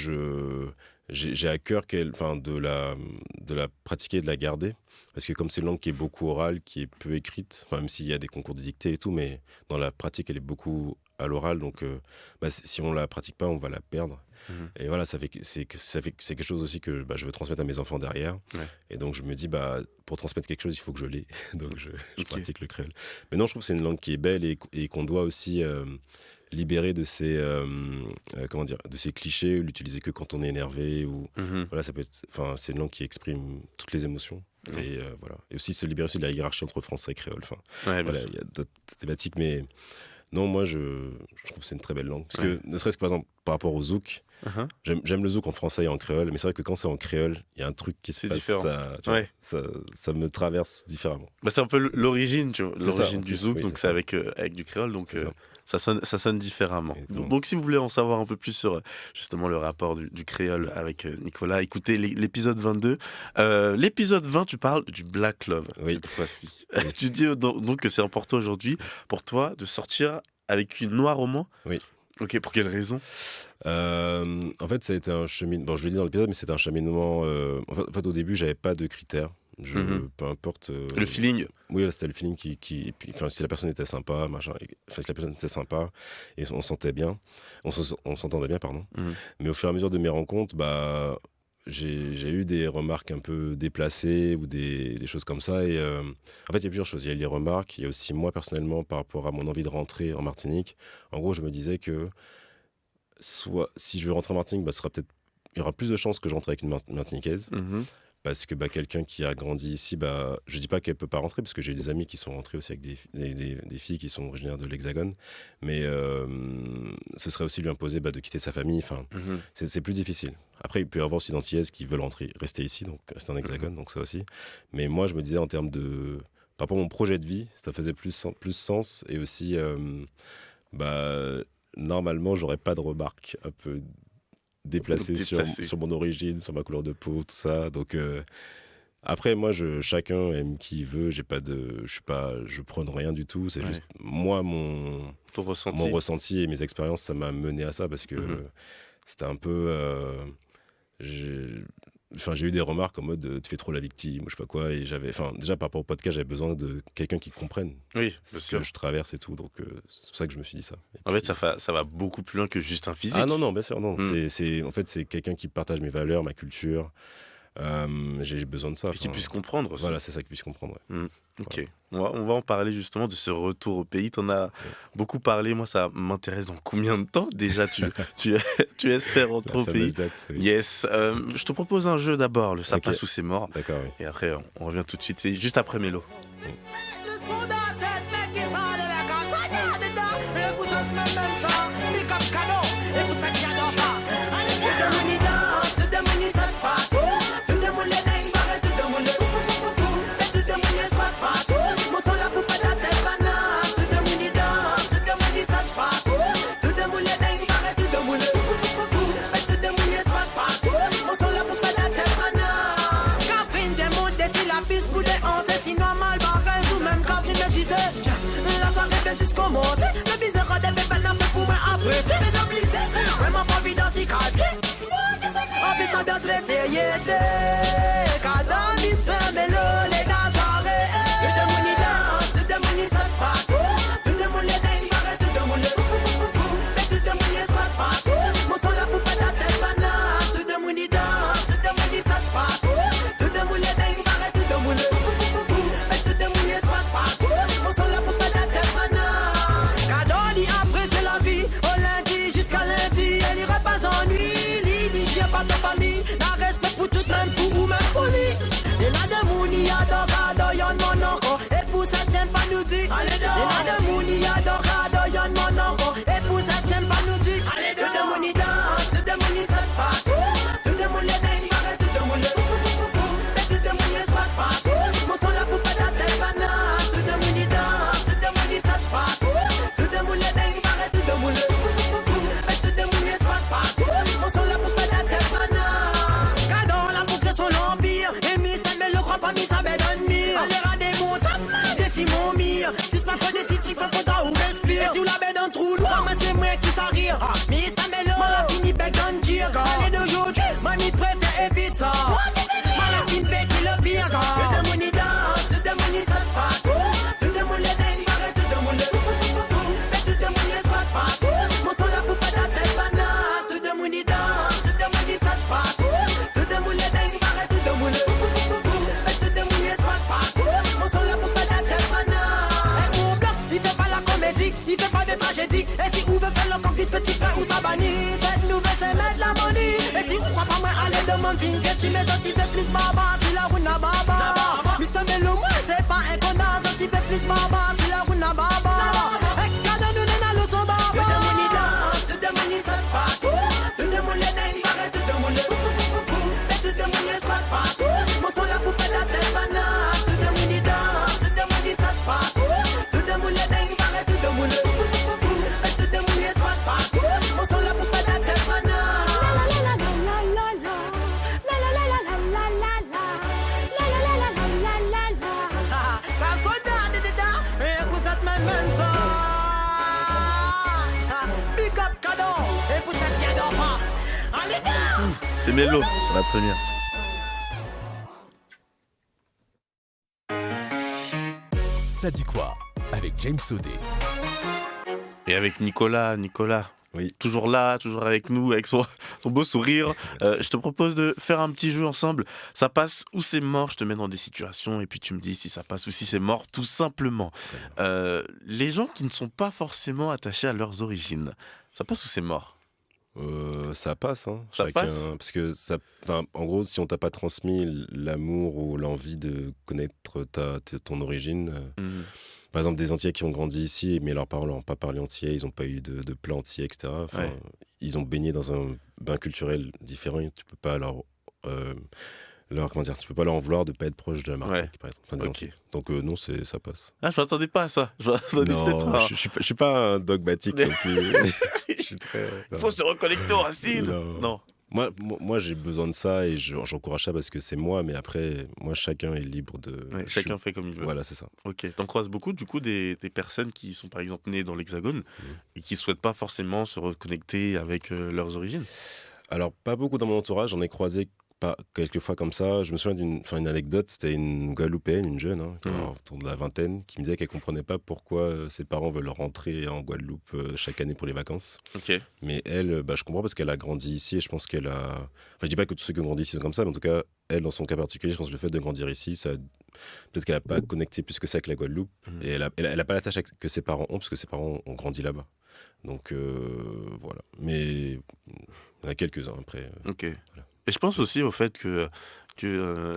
j'ai à cœur de la pratiquer et de la garder. Parce que comme c'est une langue qui est beaucoup orale, qui est peu écrite, même s'il y a des concours de dictée et tout, mais dans la pratique, elle est beaucoup à l'oral. Donc si on ne la pratique pas, on va la perdre. Et voilà, c'est quelque chose aussi que je veux transmettre à mes enfants derrière. Et donc je me dis, pour transmettre quelque chose, il faut que je l'ai. Donc je pratique le créole. Mais non, je trouve que c'est une langue qui est belle et qu'on doit aussi libérer de ces clichés, l'utiliser que quand on est énervé. Voilà, c'est une langue qui exprime toutes les émotions. Et voilà. Et aussi se libérer aussi de la hiérarchie entre français et créole. Voilà, il y a d'autres thématiques, mais non, moi je trouve que c'est une très belle langue. Parce que, ne serait-ce que par exemple par rapport au zouk, j'aime le zouk en français et en créole, mais c'est vrai que quand c'est en créole, il y a un truc qui se passe, ça me traverse différemment. C'est un peu l'origine, tu vois, l'origine du zouk, donc c'est avec du créole, donc ça sonne différemment. Donc si vous voulez en savoir un peu plus sur justement le rapport du créole avec Nicolas, écoutez l'épisode 22. L'épisode 20, tu parles du Black Love cette fois-ci. Tu dis donc que c'est important aujourd'hui pour toi de sortir avec une noire au moins. Oui. Ok, pour quelle raison? En fait, ça a été un cheminement. Bon, je le dis dans l'épisode, mais c'est un cheminement. En fait, au début, j'avais pas de critères. Peu importe. Le feeling. Oui, là, c'était le feeling qui si la personne était sympa, si la personne était sympa et on sentait bien, on s'entendait bien, pardon. Mais au fur et à mesure de mes rencontres, j'ai eu des remarques un peu déplacées ou des choses comme ça. Et en fait, il y a plusieurs choses. Il y a les remarques, il y a aussi moi personnellement par rapport à mon envie de rentrer en Martinique. En gros, je me disais que si je veux rentrer en Martinique, il y aura plus de chances que je rentre avec une Martiniquaise. Parce que quelqu'un qui a grandi ici, je dis pas qu'elle peut pas rentrer, parce que j'ai des amis qui sont rentrés aussi avec des filles qui sont originaires de l'Hexagone, mais ce serait aussi lui imposer de quitter sa famille. C'est plus difficile. Après, il peut y avoir aussi d'Antillaises qui veulent rester ici, donc c'est un Hexagone, donc ça aussi. Mais moi, je me disais en termes de... Par rapport à mon projet de vie, ça faisait plus sens, et aussi, normalement, j'aurais pas de remarques un peu déplacé sur mon origine, sur ma couleur de peau, tout ça. Donc après, moi, chacun aime qui il veut. Je prône rien du tout. C'est juste moi, mon ressenti et mes expériences, ça m'a mené à ça parce que c'était un peu. J'ai eu des remarques en mode tu fais trop la victime ou je sais pas quoi, et déjà par rapport au podcast, j'avais besoin de quelqu'un qui comprenne ce que je traverse et tout, donc c'est pour ça que je me suis dit ça. En fait, ça va beaucoup plus loin que juste un physique. Ah non, bien sûr, non. C'est quelqu'un qui partage mes valeurs, ma culture. J'ai besoin de ça. Et qui puisse comprendre aussi. Voilà, c'est ça, qui puisse comprendre. Ok. Voilà. On va en parler justement de ce retour au pays. T'en as beaucoup parlé. Moi, ça m'intéresse dans combien de temps déjà tu espères rentrer au pays? Date, oui. Yes. Je te propose un jeu d'abord, le Ça passe ou c'est mort. D'accord, oui. Et après, on revient tout de suite. C'est juste après Mélo. Pas de famille, la respect pour tout, même pour vous, même pour Pour moi c'est moi qui s'en rire. Mr. Mello, moi la fini bec en dire. Allez d'aujourd'hui, mamie préfère évite ça. Moi la fini bec qui le pire. Tout le monde y danse, tout le monde y saute pas. Tout le monde les dingue, pareil, tout le monde le mais tout le monde y saute pas. Mon son la poupa dans tes bananes. Tout le monde y danse, tout le monde y saute pas. Tout le monde les dingue, pareil, tout le monde le mais tout le monde y saute pas. Mon son la poupa dans tes bananes. Mon blanc, il fait pas la comédie, il fait pas de tragédie. Et si vous veut faire le coq, vite petit frère ou sa bannie. Cette nouvelle c'est mettre la money. Et si vous crois pas moi, allez demande fin que tu mets un petit peu plus baba. Si la roue n'a baba. Mr. Mello, moi c'est pas un connard. Un petit peu plus baba. Si la roue n'a baba. Et quand nous n'a le son baba. Tout le monde y danse, tout le monde y saute pas. Tout le monde les dingue, pareil, tout le monde le mais tout le monde y saute pas. Mon son la poupée dans tes bananes. Tout le monde y danse, tout le monde y saute pas. Tout le monde les dingue, pareil, tout le monde le mais tout le monde y saute pas. Mon son la poupée dans tes bananes. C'est Mello sur la première. Ça dit quoi avec James Sodé. Et avec Nicolas, Oui. toujours là, toujours avec nous, avec son beau sourire. Je te propose de faire un petit jeu ensemble. Ça passe ou c'est mort, je te mets dans des situations et puis tu me dis si ça passe ou si c'est mort, tout simplement. Les gens qui ne sont pas forcément attachés à leurs origines, ça passe ou c'est mort? Ça passe, hein. Ça passe parce que en gros, si on t'a pas transmis l'amour ou l'envie de connaître ton origine, par exemple des Antillais qui ont grandi ici, mais leurs parents n'ont pas parlé antillais, ils n'ont pas eu de plat antillais, etc. Ouais. Ils ont baigné dans un bain culturel différent. Tu peux pas tu peux pas leur en vouloir de pas être proche de la Martinique, par exemple. Enfin, des Ok. Antilles. Donc non, ça passe. Ah, je m'attendais pas à ça. Je m'attendais peut-être Non, à... je suis pas un dogmatique non plus. Je suis très. Il faut se reconnecter aux racines. Non. Moi, j'ai besoin de ça et j'encourage ça parce que c'est moi, mais après, moi, chacun est libre de. Ouais, chacun fait comme il veut. Voilà, c'est ça. Ok. T'en croises beaucoup, du coup, des personnes qui sont par exemple nées dans l'Hexagone et qui souhaitent pas forcément se reconnecter avec leurs origines. Alors, pas beaucoup dans mon entourage, j'en ai croisé pas quelques fois comme ça. Je me souviens d'une anecdote, c'était une Guadeloupéenne, une jeune, qui avait autour de la vingtaine, qui me disait qu'elle comprenait pas pourquoi ses parents veulent rentrer en Guadeloupe chaque année pour les vacances. Ok. Mais elle, je comprends parce qu'elle a grandi ici et je pense qu'elle a. Enfin, je dis pas que tous ceux qui ont grandi ici sont comme ça, mais en tout cas, elle, dans son cas particulier, je pense que le fait de grandir ici, ça. Peut-être qu'elle n'a pas connecté plus que ça avec la Guadeloupe et elle a pas la tâche que ses parents ont parce que ses parents ont grandi là-bas. Donc voilà. Mais il y en a quelques-uns après. Ok. Voilà. Et je pense aussi au fait que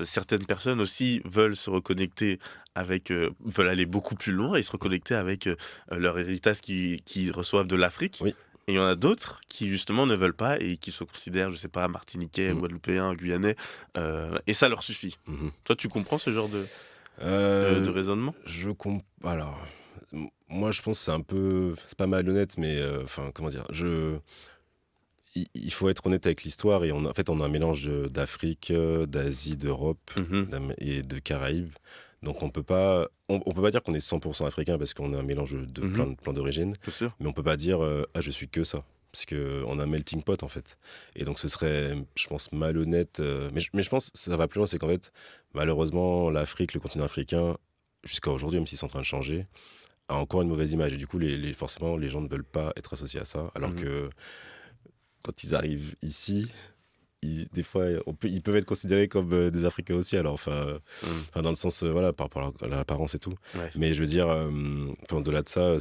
certaines personnes aussi veulent se reconnecter avec, veulent aller beaucoup plus loin et se reconnecter avec leur héritage qu'ils reçoivent de l'Afrique. Oui. Et il y en a d'autres qui justement ne veulent pas et qui se considèrent, je sais pas, martiniquais, guadeloupéens, guyanais, et ça leur suffit. Toi, tu comprends ce genre de raisonnement? Alors, moi, je pense que c'est un peu, c'est pas malhonnête, mais comment dire, il faut être honnête avec l'histoire et en fait, on a un mélange d'Afrique, d'Asie, d'Europe et de Caraïbes. Donc on peut pas dire qu'on est 100% africain parce qu'on a un mélange de plein d'origines. Bien sûr. Mais on peut pas dire je suis que ça parce que on a un melting pot en fait. Et donc ce serait, je pense, malhonnête. Mais je pense que ça va plus loin, c'est qu'en fait malheureusement l'Afrique, le continent africain, jusqu'à aujourd'hui, même s'ils sont en train de changer, a encore une mauvaise image. Et du coup, forcément, les gens ne veulent pas être associés à ça, alors que quand ils arrivent ici. Des fois, ils peuvent être considérés comme des Africains aussi, alors dans le sens, par rapport à l'apparence et tout. Ouais. Mais je veux dire, au-delà de ça,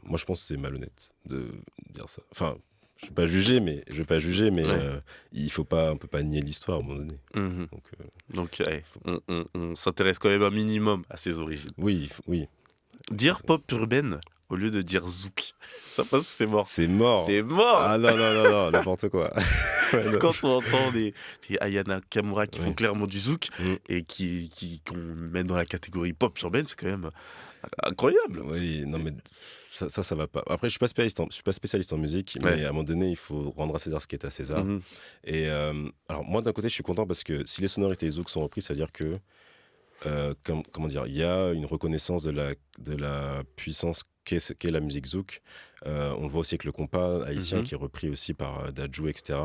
moi je pense que c'est malhonnête de dire ça. Enfin, je ne vais pas juger, mais on peut pas nier l'histoire à un moment donné. Donc on s'intéresse quand même un minimum à ses origines. Oui. Dire pop urbaine au lieu de dire zouk, ça passe ou c'est mort? C'est mort. C'est mort. Ah non, n'importe quoi. Quand on entend des Ayana Kamura qui font clairement du zouk et qu'on met dans la catégorie pop urbaine, c'est quand même incroyable. Oui, non mais ça va pas. Après, je suis pas spécialiste en musique, mais à un moment donné, il faut rendre à César ce qui est à César. Et alors moi, d'un côté, je suis content parce que si les sonorités zouk sont reprises, ça veut dire que comment dire, il y a une reconnaissance de la puissance qu'est la musique zouk. On le voit aussi avec le compas haïtien qui est repris aussi par Dadju, etc.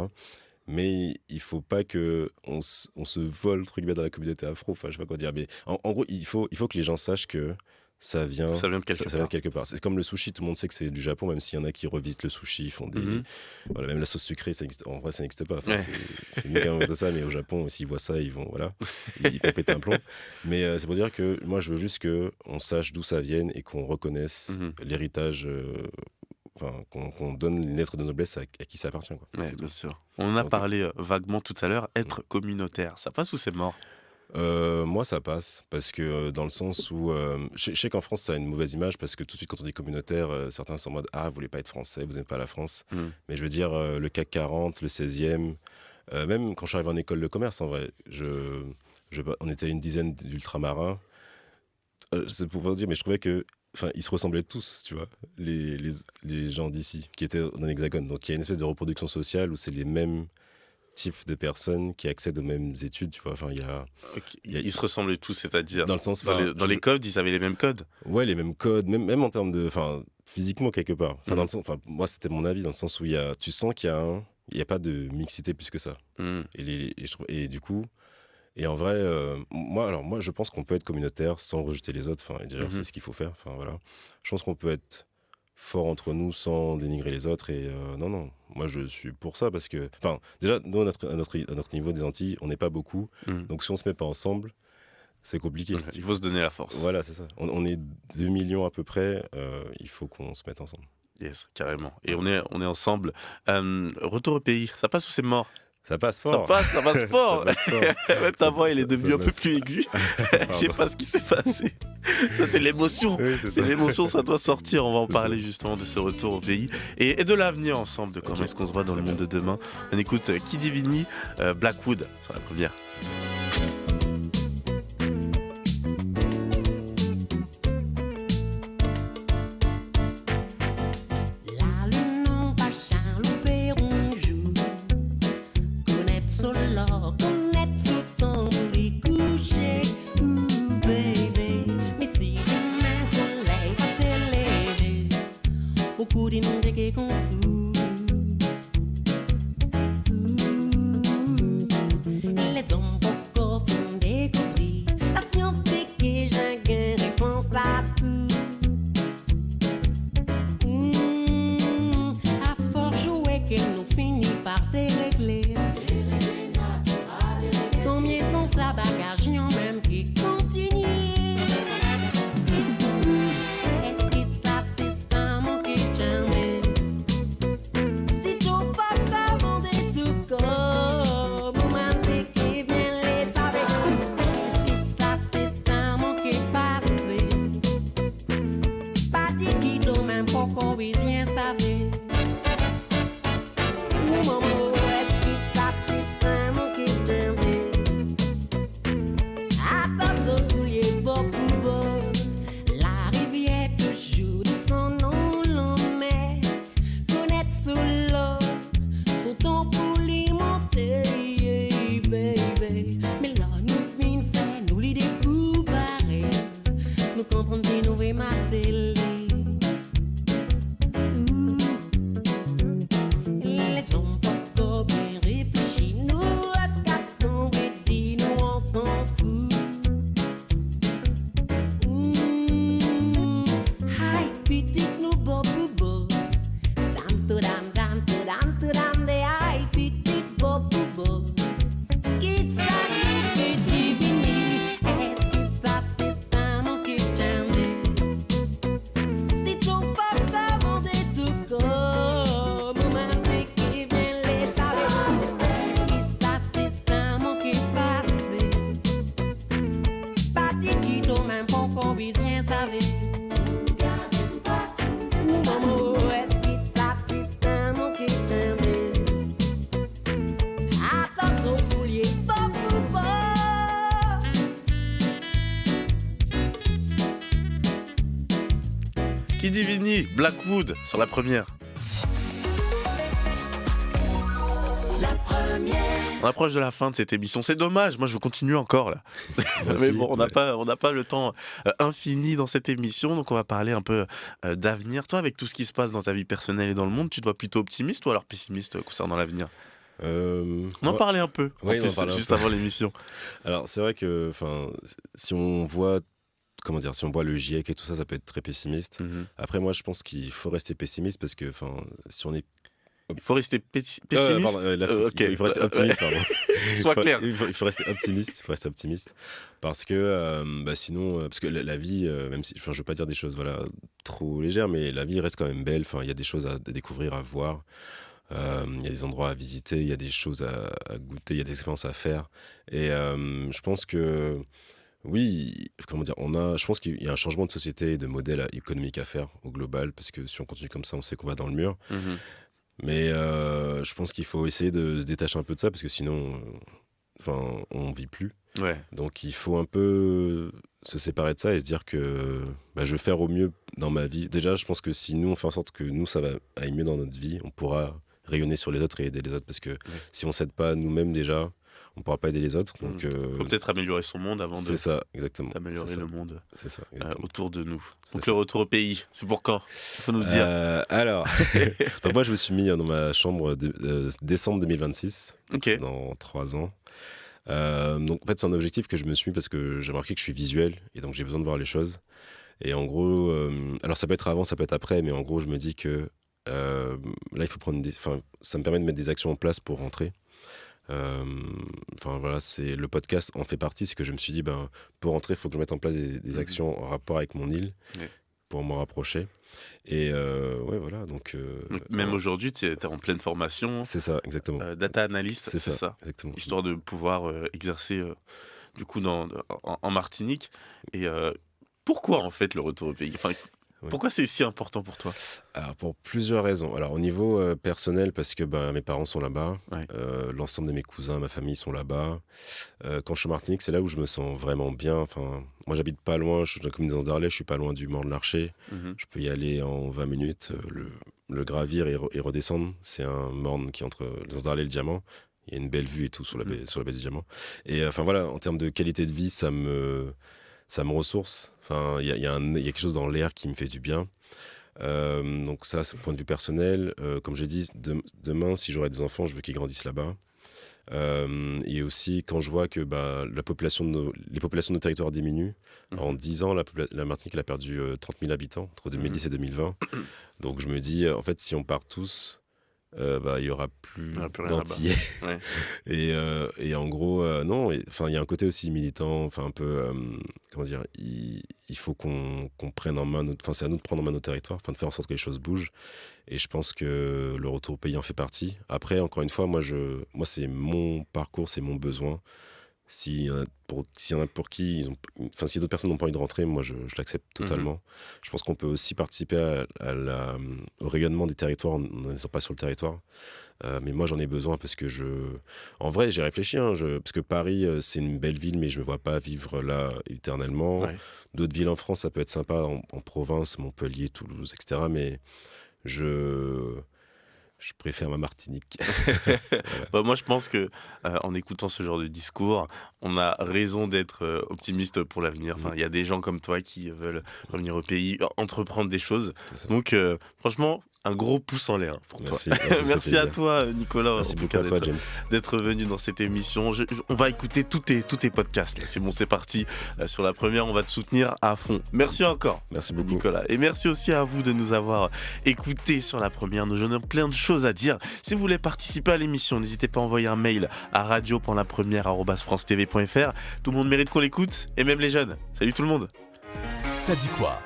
Mais il faut pas que on se vole truc dans la communauté afro. Enfin, je sais pas quoi dire. Mais en gros, il faut que les gens sachent que ça vient de quelque part. C'est comme le sushi, tout le monde sait que c'est du Japon, même s'il y en a qui revisitent le sushi, ils font des... Voilà, même la sauce sucrée, en vrai, ça n'existe pas. Enfin, c'est mieux quand même de ça, mais au Japon, s'ils voient ça, ils vont péter un plomb. Mais c'est pour dire que moi, je veux juste qu'on sache d'où ça vient et qu'on reconnaisse l'héritage... qu'on donne les lettres de noblesse à qui ça appartient. Quoi. Ouais, bien sûr. On en a parlé vaguement tout à l'heure, être communautaire, ça passe ou c'est mort ? Moi ça passe parce que dans le sens où je sais qu'en France ça a une mauvaise image parce que tout de suite quand on dit communautaire certains sont en mode vous voulez pas être français, vous n'aimez pas la France, mais je veux dire le CAC 40, le 16e, même quand je suis arrivé en école de commerce en vrai, on était une dizaine d'ultramarins, c'est pour pas dire, mais je trouvais que ils se ressemblaient tous, tu vois, les gens d'ici qui étaient dans l'Hexagone, donc il y a une espèce de reproduction sociale où c'est les mêmes type de personnes qui accèdent aux mêmes études, tu vois. Enfin, ils se ressemblaient tous, c'est-à-dire dans le sens dans les codes, ils avaient les mêmes codes. Ouais, les mêmes codes, même en termes de, physiquement quelque part. Dans le sens, moi c'était mon avis dans le sens où tu sens qu'il y a pas de mixité plus que ça. Et du coup, et en vrai, moi je pense qu'on peut être communautaire sans rejeter les autres. Et déjà c'est ce qu'il faut faire. Voilà, je pense qu'on peut être fort entre nous sans dénigrer les autres et non, moi je suis pour ça parce que déjà nous à notre niveau des Antilles on n'est pas beaucoup, donc si on se met pas ensemble c'est compliqué. Il faut se donner la force. Voilà, c'est ça, on est 2 millions à peu près, il faut qu'on se mette ensemble. Yes, carrément, et on est ensemble. Retour au pays, ça passe ou c'est mort? Ça passe fort. Ça passe fort. Ta voix, elle est devenue un peu plus aiguë. Je sais pas ce qui s'est passé. Ça, c'est l'émotion. Oui, c'est l'émotion, ça doit sortir. On va en parler justement de ce retour au pays et de l'avenir ensemble, de comment est-ce qu'on se voit dans le monde de demain. On écoute Kid Vini, Blackwood sur la première. Kid Vini, Blackwood sur la première. La première. On approche de la fin de cette émission. C'est dommage, moi je veux continuer encore là. Mais bon, on n'a pas le temps infini dans cette émission, donc on va parler un peu d'avenir. Toi, avec tout ce qui se passe dans ta vie personnelle et dans le monde, tu te vois plutôt optimiste ou alors pessimiste concernant l'avenir ? On en parlait un peu, juste avant l'émission. Alors c'est vrai que si on voit le GIEC et tout ça, ça peut être très pessimiste. Après moi je pense qu'il faut rester pessimiste parce que si on est... Il faut rester pessimiste. Il faut rester optimiste, pardon. Sois clair. Il faut rester optimiste. Parce que sinon, parce que la vie, même si, je veux pas dire des choses trop légères, mais la vie reste quand même belle. Il y a des choses à découvrir, à voir. Il y a des endroits à visiter, il y a des choses à goûter, il y a des expériences à faire. Et je pense que oui, je pense qu'il y a un changement de société et de modèle économique à faire au global, parce que si on continue comme ça, on sait qu'on va dans le mur. Mais je pense qu'il faut essayer de se détacher un peu de ça, parce que sinon, on vit plus. Ouais. Donc il faut un peu se séparer de ça et se dire que je vais faire au mieux dans ma vie. Déjà, je pense que si nous, on fait en sorte que nous, ça va aller mieux dans notre vie, on pourra rayonner sur les autres et aider les autres. Parce que si on ne s'aide pas nous-mêmes déjà, on ne pourra pas aider les autres. Donc, faut peut-être améliorer son monde avant d'améliorer le monde autour de nous. Donc le retour au pays, c'est pour quand ? Il faut nous le dire. Alors, donc moi je me suis mis dans ma chambre décembre 2026, dans 3 ans. Donc en fait c'est un objectif que je me suis mis parce que j'ai remarqué que je suis visuel et donc j'ai besoin de voir les choses. Et en gros, alors ça peut être avant, ça peut être après, mais en gros je me dis que là il faut prendre ça me permet de mettre des actions en place pour rentrer. C'est le podcast en fait partie, c'est que je me suis dit pour rentrer il faut que je mette en place des actions en rapport avec mon île pour m'en rapprocher et donc même aujourd'hui tu es en pleine formation, c'est ça exactement, data analyst, c'est ça exactement, histoire de pouvoir exercer du coup en Martinique. Et pourquoi en fait le retour au pays, pourquoi c'est si important pour toi ? Alors, pour plusieurs raisons. Alors, au niveau personnel, parce que mes parents sont là-bas, l'ensemble de mes cousins, ma famille sont là-bas. Quand je suis en Martinique, c'est là où je me sens vraiment bien. Moi, j'habite pas loin, je suis dans la commune des Anses-d'Arlet, je suis pas loin du Morne de l'Archer. Je peux y aller en 20 minutes, le gravir et redescendre. C'est un morne qui est entre les Anses-d'Arlet et le Diamant. Il y a une belle vue et tout sur la baie du Diamant. Et en termes de qualité de vie, ça me ressource. Il y a quelque chose dans l'air qui me fait du bien. Donc ça, c'est le point de vue personnel. Comme j'ai dit, demain, si j'aurai des enfants, je veux qu'ils grandissent là-bas. Et aussi, quand je vois que les populations de nos territoires diminuent, en 10 ans, la Martinique elle a perdu 30 000 habitants entre 2010 et 2020. Donc je me dis, en fait, si on part tous, il y aura plus d'Antillais. Et en gros non, il y a un côté aussi militant, un peu il faut qu'on prenne en main c'est à nous de prendre en main nos territoires, de faire en sorte que les choses bougent, et je pense que le retour au pays en fait partie. Après, encore une fois, moi c'est mon parcours, c'est mon besoin. S'il y en a pour qui si d'autres personnes n'ont pas envie de rentrer, moi je l'accepte totalement. Je pense qu'on peut aussi participer au rayonnement des territoires en n'étant pas sur le territoire. Mais moi j'en ai besoin parce que en vrai j'ai réfléchi, parce que Paris c'est une belle ville, mais je me vois pas vivre là éternellement. D'autres villes en France ça peut être sympa, en province, Montpellier, Toulouse, etc. Mais je préfère ma Martinique. Moi, je pense que en écoutant ce genre de discours, on a raison d'être optimiste pour l'avenir. Il y a des gens comme toi qui veulent revenir au pays, entreprendre des choses. Donc, franchement, un gros pouce en l'air pour toi. Merci à toi, Nicolas. Merci beaucoup à toi, James, d'être venu dans cette émission. On va écouter tous tes podcasts. C'est bon, c'est parti. Sur la première, on va te soutenir à fond. Merci encore. Merci beaucoup, Nicolas. Et merci aussi à vous de nous avoir écoutés sur la première. Nous avons plein de choses à dire. Si vous voulez participer à l'émission, n'hésitez pas à envoyer un mail à radio.lapremière@francetv.fr. Tout le monde mérite qu'on l'écoute, et même les jeunes. Salut tout le monde. Ça dit quoi ?